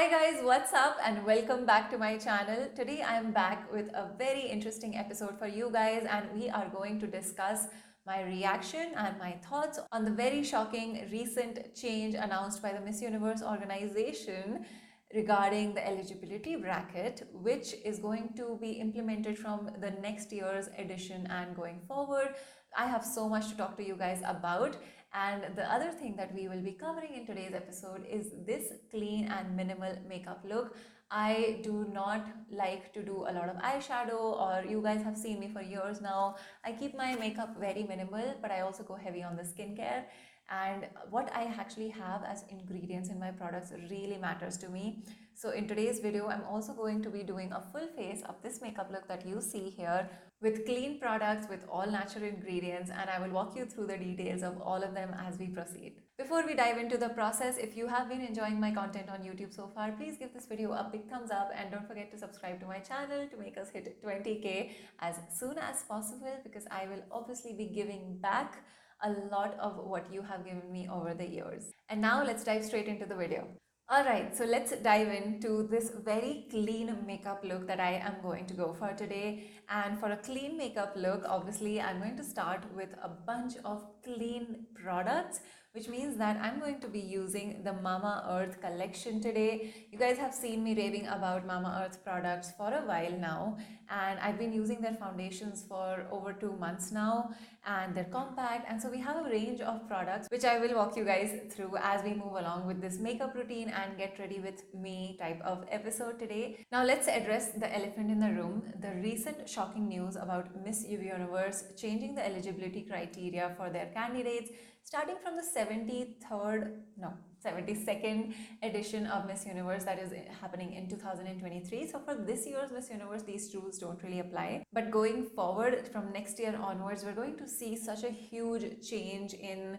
Hi guys, what's up and welcome back to my channel. Today I am back with a very interesting episode for you guys, and we are going to discuss my reaction and my thoughts on the very shocking recent change announced by the Miss Universe organization regarding the eligibility bracket, which is going to be implemented from the next year's edition and going forward. I have so much to talk to you guys about. And the other thing that we will be covering in today's episode is this clean and minimal makeup look. I do not like to do a lot of eyeshadow, or you guys have seen me for years now. I keep my makeup very minimal, but I also go heavy on the skincare. And what I actually have as ingredients in my products really matters to me. So in today's video, I'm also going to be doing a full face of this makeup look that you see here with clean products with all natural ingredients, and I will walk you through the details of all of them as we proceed. Before we dive into the process, if you have been enjoying my content on YouTube so far, please give this video a big thumbs up and don't forget to subscribe to my channel to make us hit 20k as soon as possible, because I will obviously be giving back a lot of what you have given me over the years. And now let's dive straight into the video. Alright, so let's dive into this very clean makeup look that I am going to go for today. And for a clean makeup look, obviously I'm going to start with a bunch of clean products, which means that I'm going to be using the Mama Earth collection today. You guys have seen me raving about Mama Earth products for a while now, and I've been using their foundations for over 2 months now, and they're compact. And so we have a range of products which I will walk you guys through as we move along with this makeup routine and get ready with me type of episode today. Now let's address the elephant in the room, the recent shocking news about Miss Universe changing the eligibility criteria for their candidates starting from the 72nd edition of Miss Universe that is happening in 2023. So for this year's Miss Universe, these rules don't really apply. But going forward from next year onwards, we're going to see such a huge change in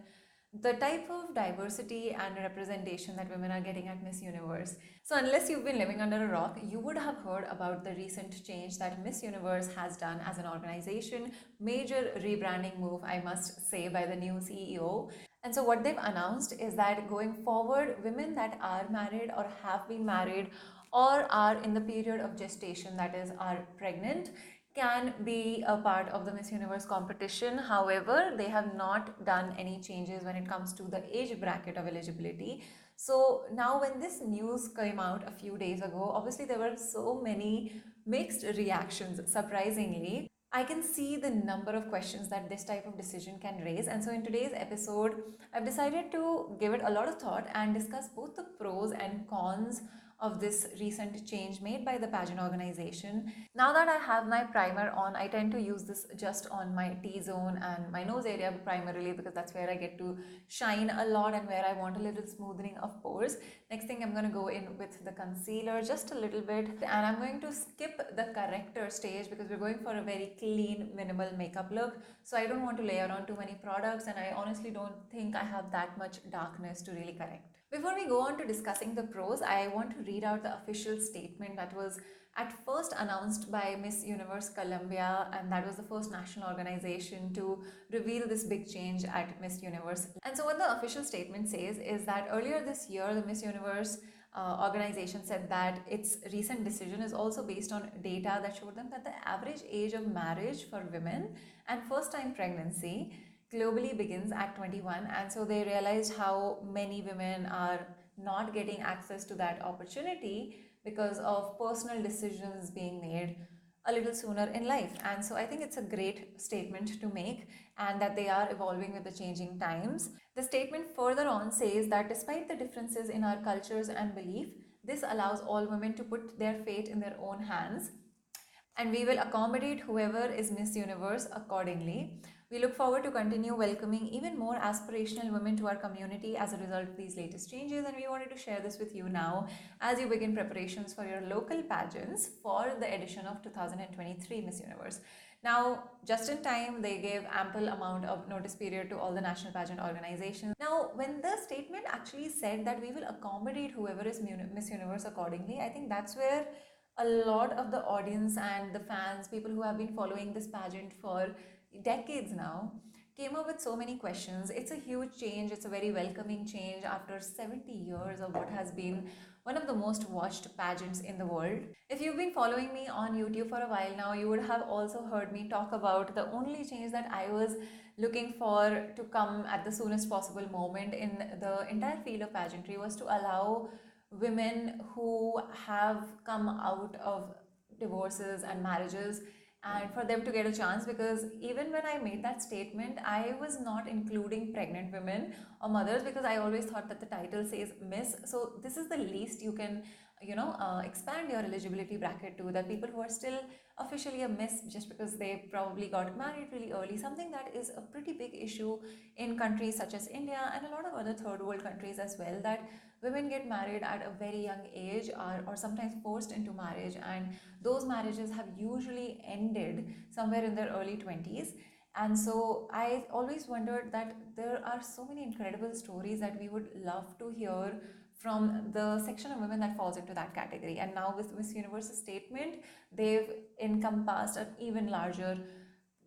the type of diversity and representation that women are getting at Miss Universe. So unless you've been living under a rock, you would have heard about the recent change that Miss Universe has done as an organization. Major rebranding move, I must say, by the new CEO. And so what they've announced is that going forward, women that are married or have been married or are in the period of gestation, that is, are pregnant, can be a part of the Miss Universe competition. However, they have not done any changes when it comes to the age bracket of eligibility. So now when this news came out a few days ago, obviously there were so many mixed reactions, surprisingly. I can see the number of questions that this type of decision can raise. And so in today's episode, I've decided to give it a lot of thought and discuss both the pros and cons of this recent change made by the pageant organization. Now that I have my primer on, I tend to use this just on my T-zone and my nose area primarily, because that's where I get to shine a lot and where I want a little smoothing of pores. Next thing, I'm going to go in with the concealer just a little bit, and I'm going to skip the corrector stage because we're going for a very clean, minimal makeup look. So I don't want to layer on too many products, and I honestly don't think I have that much darkness to really correct. Before we go on to discussing the pros, I want to read out the official statement that was at first announced by Miss Universe Colombia, and that was the first national organization to reveal this big change at Miss Universe. And so what the official statement says is that earlier this year, the Miss Universe organization said that its recent decision is also based on data that showed them that the average age of marriage for women and first-time pregnancy globally begins at 21, and so they realized how many women are not getting access to that opportunity because of personal decisions being made a little sooner in life. And so I think it's a great statement to make, and that they are evolving with the changing times. The statement further on says that despite the differences in our cultures and belief, this allows all women to put their fate in their own hands, and we will accommodate whoever is Miss Universe accordingly. We look forward to continue welcoming even more aspirational women to our community as a result of these latest changes, and we wanted to share this with you now as you begin preparations for your local pageants for the edition of 2023 Miss Universe. Now, just in time, they gave ample amount of notice period to all the national pageant organizations. Now, when the statement actually said that we will accommodate whoever is Miss Universe accordingly, I think that's where a lot of the audience and the fans, people who have been following this pageant for decades now, came up with so many questions. It's a huge change. It's a very welcoming change after 70 years of what has been one of the most watched pageants in the world. If you've been following me on YouTube for a while now, you would have also heard me talk about the only change that I was looking for to come at the soonest possible moment in the entire field of pageantry was to allow women who have come out of divorces and marriages and for them to get a chance, because even when I made that statement, I was not including pregnant women or mothers, because I always thought that the title says miss, so this is the least you can expand your eligibility bracket to, that people who are still officially a miss just because they probably got married really early, something that is a pretty big issue in countries such as India and a lot of other third world countries as well, that women get married at a very young age, or sometimes forced into marriage, and those marriages have usually ended somewhere in their early 20s. And so I always wondered that there are so many incredible stories that we would love to hear from the section of women that falls into that category. And now with Miss Universe's statement, they've encompassed an even larger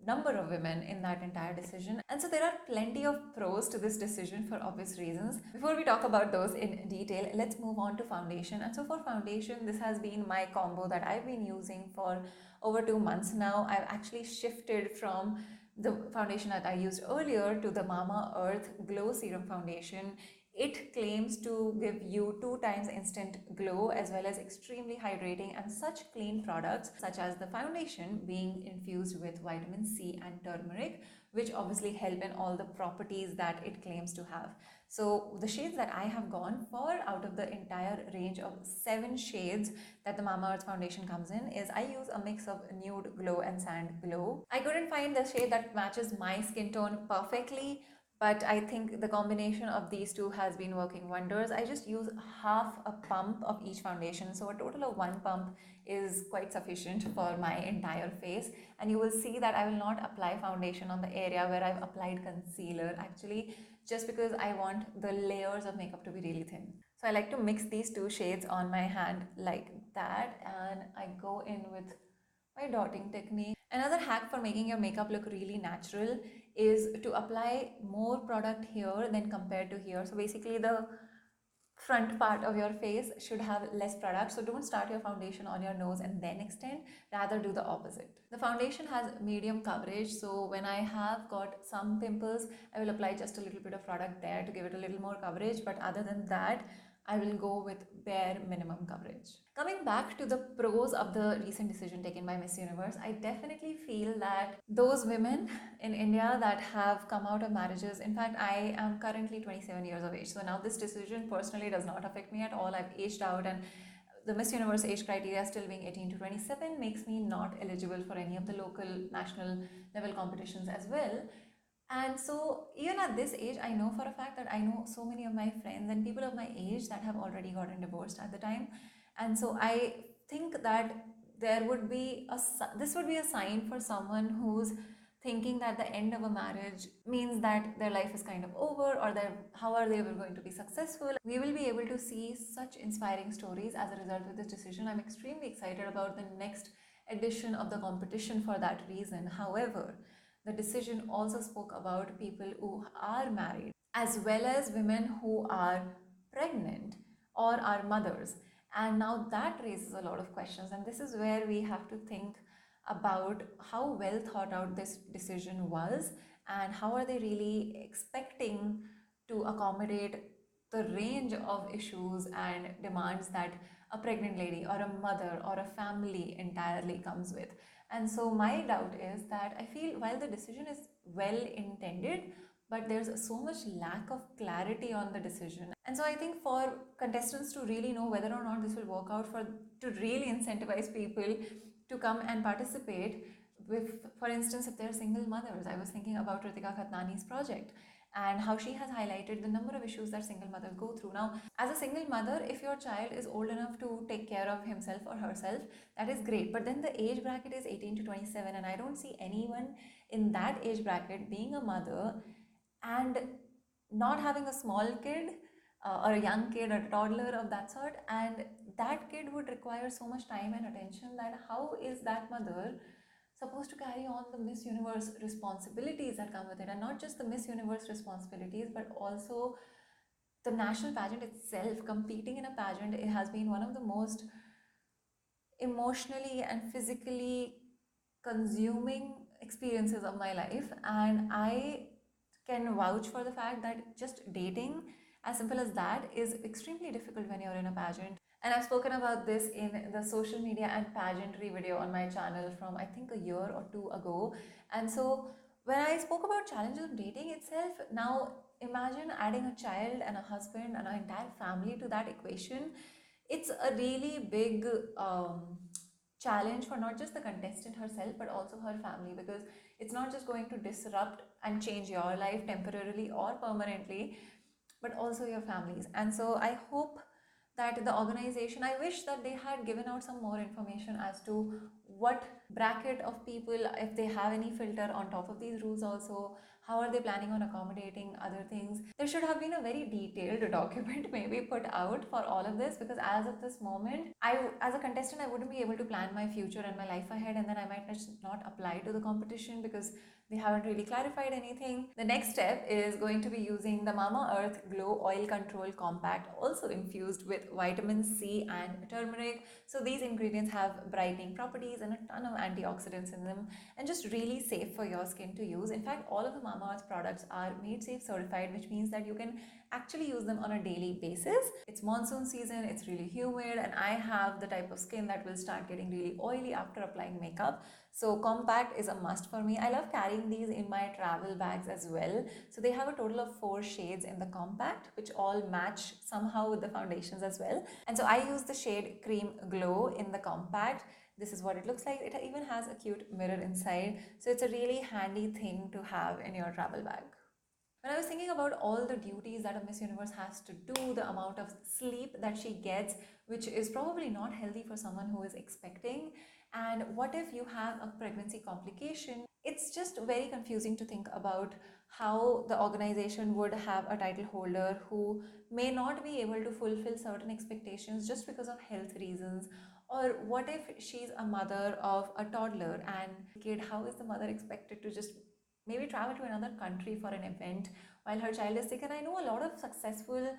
number of women in that entire decision. And so there are plenty of pros to this decision for obvious reasons. Before we talk about those in detail, let's move on to foundation. And so for foundation, this has been my combo that I've been using for over 2 months now. I've actually shifted from the foundation that I used earlier to the Mama Earth Glow Serum Foundation. It claims to give you 2 times instant glow as well as extremely hydrating and such clean products, such as the foundation being infused with vitamin C and turmeric, which obviously help in all the properties that it claims to have. So the shades that I have gone for out of the entire range of 7 shades that the Mama Earth foundation comes in is I use a mix of nude glow and sand glow. I couldn't find the shade that matches my skin tone perfectly, but I think the combination of these two has been working wonders. I just use half a pump of each foundation, so a total of 1 pump is quite sufficient for my entire face. And you will see that I will not apply foundation on the area where I've applied concealer, actually, just because I want the layers of makeup to be really thin. So I like to mix these 2 shades on my hand like that, and I go in with my dotting technique. Another hack for making your makeup look really natural is to apply more product here than compared to here. So basically the front part of your face should have less product, so don't start your foundation on your nose and then extend, rather do the opposite. The foundation has medium coverage, so when I have got some pimples, I will apply just a little bit of product there to give it a little more coverage, but other than that I will go with bare minimum coverage. Coming back to the pros of the recent decision taken by Miss Universe, I definitely feel that those women in India that have come out of marriages, in fact, I am currently 27 years of age. So now this decision personally does not affect me at all. I've aged out, and the Miss Universe age criteria still being 18 to 27 makes me not eligible for any of the local national level competitions as well. And so even at this age, I know for a fact that I know so many of my friends and people of my age that have already gotten divorced at the time. And so I think that there would be this would be a sign for someone who's thinking that the end of a marriage means that their life is kind of over, or how are they ever going to be successful. We will be able to see such inspiring stories as a result of this decision. I'm extremely excited about the next edition of the competition for that reason. However, the decision also spoke about people who are married as well as women who are pregnant or are mothers. And now that raises a lot of questions, and this is where we have to think about how well thought out this decision was, and how are they really expecting to accommodate the range of issues and demands that a pregnant lady or a mother or a family entirely comes with. And so my doubt is that I feel while the decision is well intended, but there's so much lack of clarity on the decision. And so I think for contestants to really know whether or not this will work out, to really incentivize people to come and participate with, for instance, if they're single mothers. I was thinking about Ritika Khatnani's project and how she has highlighted the number of issues that single mothers go through. Now, as a single mother, if your child is old enough to take care of himself or herself, that is great. But then the age bracket is 18 to 27, and I don't see anyone in that age bracket being a mother and not having a small kid or a young kid or a toddler of that sort, and that kid would require so much time and attention that how is that mother supposed to carry on the Miss Universe responsibilities that come with it, and not just the Miss Universe responsibilities but also the national pageant itself, competing in a pageant, it has been one of the most emotionally and physically consuming experiences of my life. And I can vouch for the fact that just dating, as simple as that, is extremely difficult when you're in a pageant. And I've spoken about this in the social media and pageantry video on my channel from I think a year or two ago. And so when I spoke about challenges of dating itself, now imagine adding a child and a husband and an entire family to that equation. It's a really big challenge for not just the contestant herself but also her family, because it's not just going to disrupt and change your life temporarily or permanently, but also your families. And so I hope that the organization, I wish that they had given out some more information as to what bracket of people, if they have any filter on top of these rules also, how are they planning on accommodating other things. There should have been a very detailed document maybe put out for all of this, because as of this moment, as a contestant, I wouldn't be able to plan my future and my life ahead, and then I might just not apply to the competition because they haven't really clarified anything. The next step is going to be using the Mama Earth Glow Oil Control Compact, also infused with vitamin C and turmeric. So these ingredients have brightening properties and a ton of antioxidants in them, and just really safe for your skin to use. In fact, all of the Mama Earth products are made safe certified, which means that you can actually use them on a daily basis. It's monsoon season, it's really humid, and I have the type of skin that will start getting really oily after applying makeup. So compact is a must for me. I love carrying these in my travel bags as well. So they have a total of 4 shades in the compact, which all match somehow with the foundations as well. And so I use the shade Cream Glow in the compact. This is what it looks like. It even has a cute mirror inside. So it's a really handy thing to have in your travel bag. When I was thinking about all the duties that a Miss Universe has to do, the amount of sleep that she gets, which is probably not healthy for someone who is expecting, and what if you have a pregnancy complication, it's just very confusing to think about how the organization would have a title holder who may not be able to fulfill certain expectations just because of health reasons. Or what if she's a mother of a toddler and kid, how is the mother expected to just maybe travel to another country for an event while her child is sick? And I know a lot of successful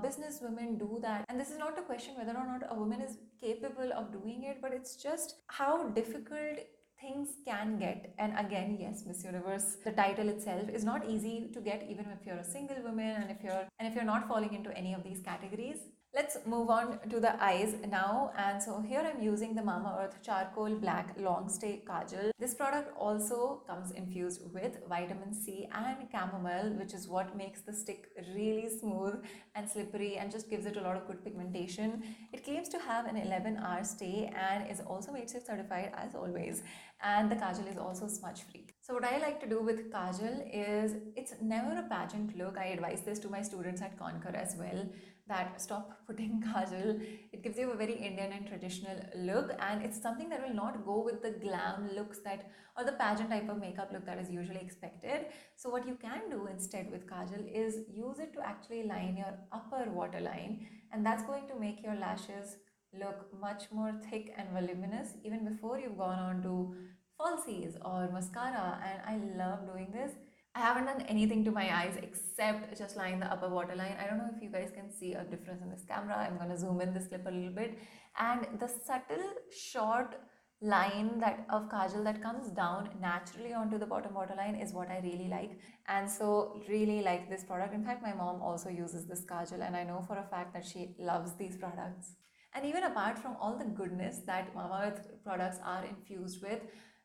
business women do that, and this is not to question whether or not a woman is capable of doing it, but it's just how difficult things can get. And again, yes, Miss Universe, the title itself is not easy to get, even if you're a single woman and if you're not falling into any of these categories. Let's move on to the eyes now. And so here I'm using the Mama Earth Charcoal Black Long Stay Kajal. This product also comes infused with vitamin C and chamomile, which is what makes the stick really smooth and slippery and just gives it a lot of good pigmentation. It claims to have an 11-hour stay and is also made safe certified as always. And the kajal is also smudge free. So what I like to do with kajal is, it's never a pageant look. I advise this to my students at Conquer as well, that stop putting kajal. It gives you a very Indian and traditional look, and it's something that will not go with the glam looks that, or the pageant type of makeup look that is usually expected. So what you can do instead with kajal is use it to actually line your upper waterline, and that's going to make your lashes look much more thick and voluminous even before you've gone on to falsies or mascara. And I love doing this. I haven't done anything to my eyes except just line the upper waterline. I don't know if you guys can see a difference in this camera. I'm going to zoom in this clip a little bit. And the subtle short line that of kajal that comes down naturally onto the bottom waterline is what I really like. And so really like this product. In fact, my mom also uses this kajal, and I know for a fact that she loves these products. And even apart from all the goodness that Mamaearth products are infused with,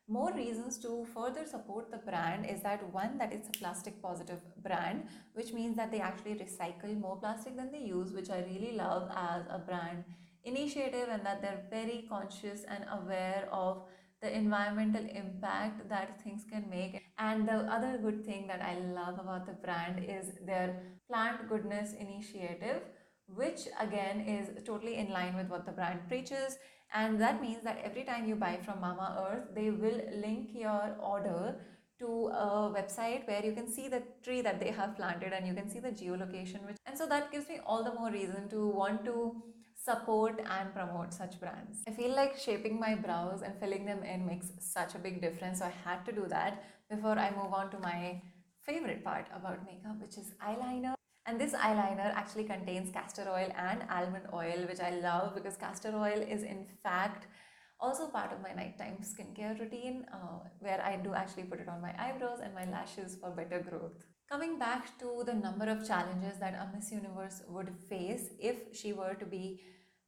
more reasons to further support the brand is that, one, that it's a plastic positive brand, which means that they actually recycle more plastic than they use, which I really love as a brand initiative, and that they're very conscious and aware of the environmental impact that things can make. And the other good thing that I love about the brand is their plant goodness initiative, which again is totally in line with what the brand preaches. And that means that every time you buy from Mama Earth, they will link your order to a website where you can see the tree that they have planted and you can see the geolocation, and so that gives me all the more reason to want to support and promote such brands. I feel like shaping my brows and filling them in makes such a big difference, so I had to do that before I move on to my favorite part about makeup, which is eyeliner. And this eyeliner actually contains castor oil and almond oil, which I love because castor oil is in fact also part of my nighttime skincare routine, where I do actually put it on my eyebrows and my lashes for better growth. Coming back to the number of challenges that a Miss Universe would face if she were to be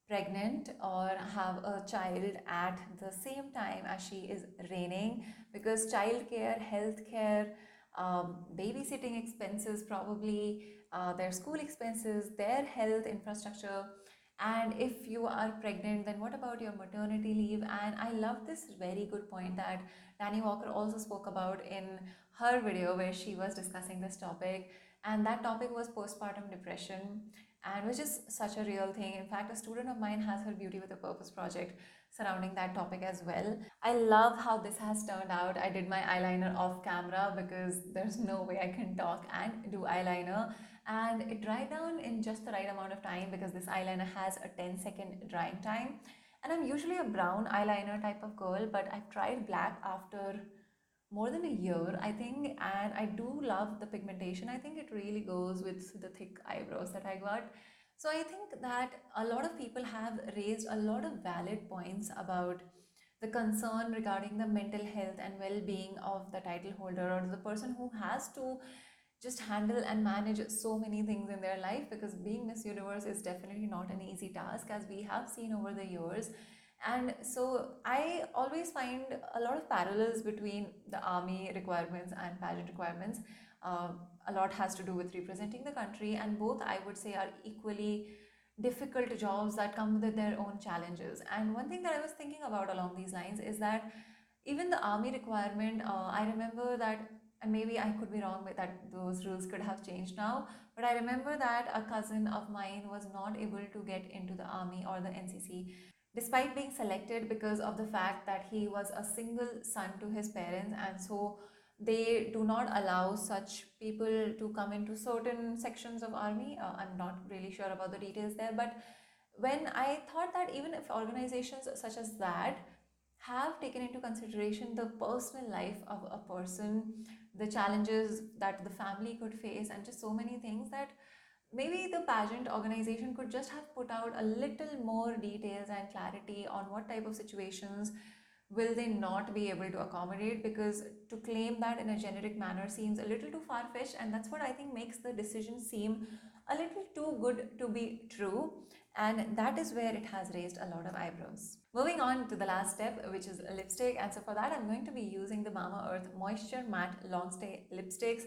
pregnant or have a child at the same time as she is reigning, because childcare, healthcare, babysitting expenses, probably their school expenses, their health infrastructure, and if you are pregnant, then what about your maternity leave? And I love this very good point that Danny Walker also spoke about in her video where she was discussing this topic, and that topic was postpartum depression, and which is such a real thing. In fact, a student of mine has her Beauty with a Purpose project surrounding that topic as well. I love how this has turned out. I did my eyeliner off camera because there's no way I can talk and do eyeliner, and it dried down in just the right amount of time because this eyeliner has a 10-second drying time. And I'm usually a brown eyeliner type of girl, but I've tried black after more than a year, I think, and I do love the pigmentation. I think it really goes with the thick eyebrows that I got. So I think that a lot of people have raised a lot of valid points about the concern regarding the mental health and well-being of the title holder or the person who has to just handle and manage so many things in their life, because being Miss Universe is definitely not an easy task, as we have seen over the years. And so I always find a lot of parallels between the army requirements and pageant requirements. A lot has to do with representing the country, and both I would say are equally difficult jobs that come with their own challenges. And one thing that I was thinking about along these lines is that even the army requirement, I remember that, and maybe I could be wrong with that, those rules could have changed now, but I remember that a cousin of mine was not able to get into the army or the NCC despite being selected because of the fact that he was a single son to his parents, and so they do not allow such people to come into certain sections of army. I'm not really sure about the details there, but when I thought that even if organizations such as that have taken into consideration the personal life of a person, the challenges that the family could face, and just so many things, that maybe the pageant organization could just have put out a little more details and clarity on what type of situations will they not be able to accommodate, because to claim that in a generic manner seems a little too far-fetched, and that's what I think makes the decision seem a little too good to be true, and that is where it has raised a lot of eyebrows. Moving on to the last step, which is lipstick, and so for that I'm going to be using the Mama Earth Moisture Matte Long Stay Lipsticks.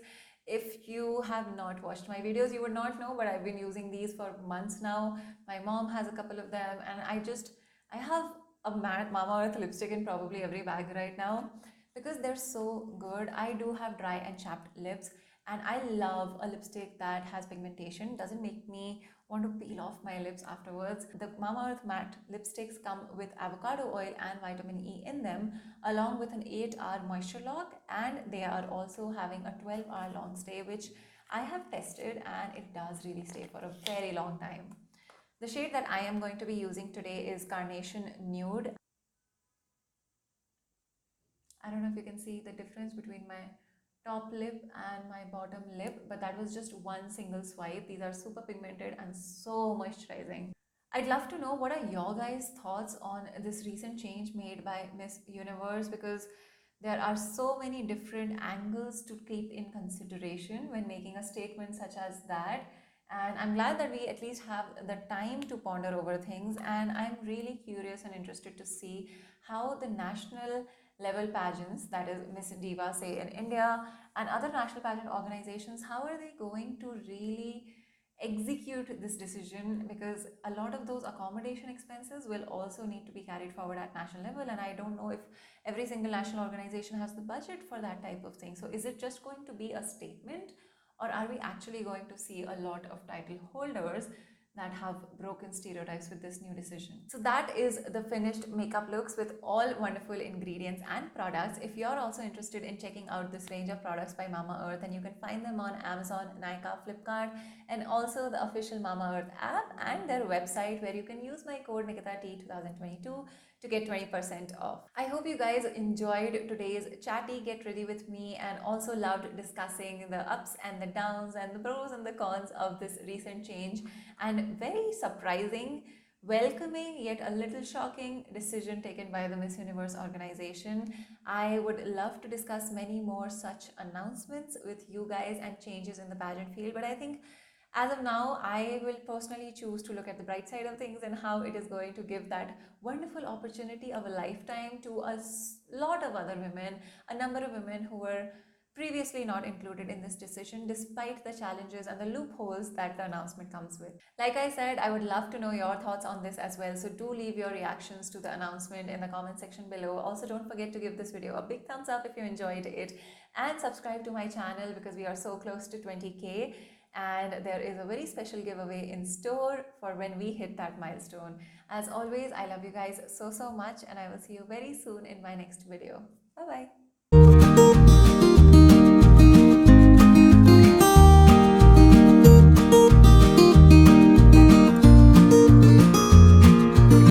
If you have not watched my videos, you would not know, but I've been using these for months now. My mom has a couple of them, and I have a matte Mama Earth lipstick in probably every bag right now because they're so good. I do have dry and chapped lips, and I love a lipstick that has pigmentation, doesn't make me want to peel off my lips afterwards. The Mama Earth matte lipsticks come with avocado oil and vitamin E in them, along with an 8-hour moisture lock, and they are also having a 12-hour long stay, which I have tested and it does really stay for a very long time. The shade that I am going to be using today is Carnation Nude. I don't know if you can see the difference between my top lip and my bottom lip, but that was just one single swipe. These are super pigmented and so moisturizing. I'd love to know what are your guys' thoughts on this recent change made by Miss Universe, because there are so many different angles to keep in consideration when making a statement such as that. And I'm glad that we at least have the time to ponder over things. And I'm really curious and interested to see how the national level pageants, that is Miss Diva, say in India, and other national pageant organizations, how are they going to really execute this decision, because a lot of those accommodation expenses will also need to be carried forward at national level, and I don't know if every single national organization has the budget for that type of thing. So is it just going to be a statement, or are we actually going to see a lot of title holders that have broken stereotypes with this new decision? So that is the finished makeup looks with all wonderful ingredients and products. If you're also interested in checking out this range of products by Mama Earth, then you can find them on Amazon, Nykaa, Flipkart, and also the official Mama Earth app and their website, where you can use my code Nikita T 2022 to get 20% off. I hope you guys enjoyed today's chatty get ready with me and also loved discussing the ups and the downs and the pros and the cons of this recent change and very surprising, welcoming yet a little shocking decision taken by the Miss Universe organization. I would love to discuss many more such announcements with you guys and changes in the pageant field, but I think as of now, I will personally choose to look at the bright side of things and how it is going to give that wonderful opportunity of a lifetime to a lot of other women, a number of women who were previously not included in this decision despite the challenges and the loopholes that the announcement comes with. Like I said, I would love to know your thoughts on this as well, so do leave your reactions to the announcement in the comment section below. Also, don't forget to give this video a big thumbs up if you enjoyed it and subscribe to my channel because we are so close to 20k and there is a very special giveaway in store for when we hit that milestone. As always, I love you guys so much and I will see you very soon in my next video. Bye bye.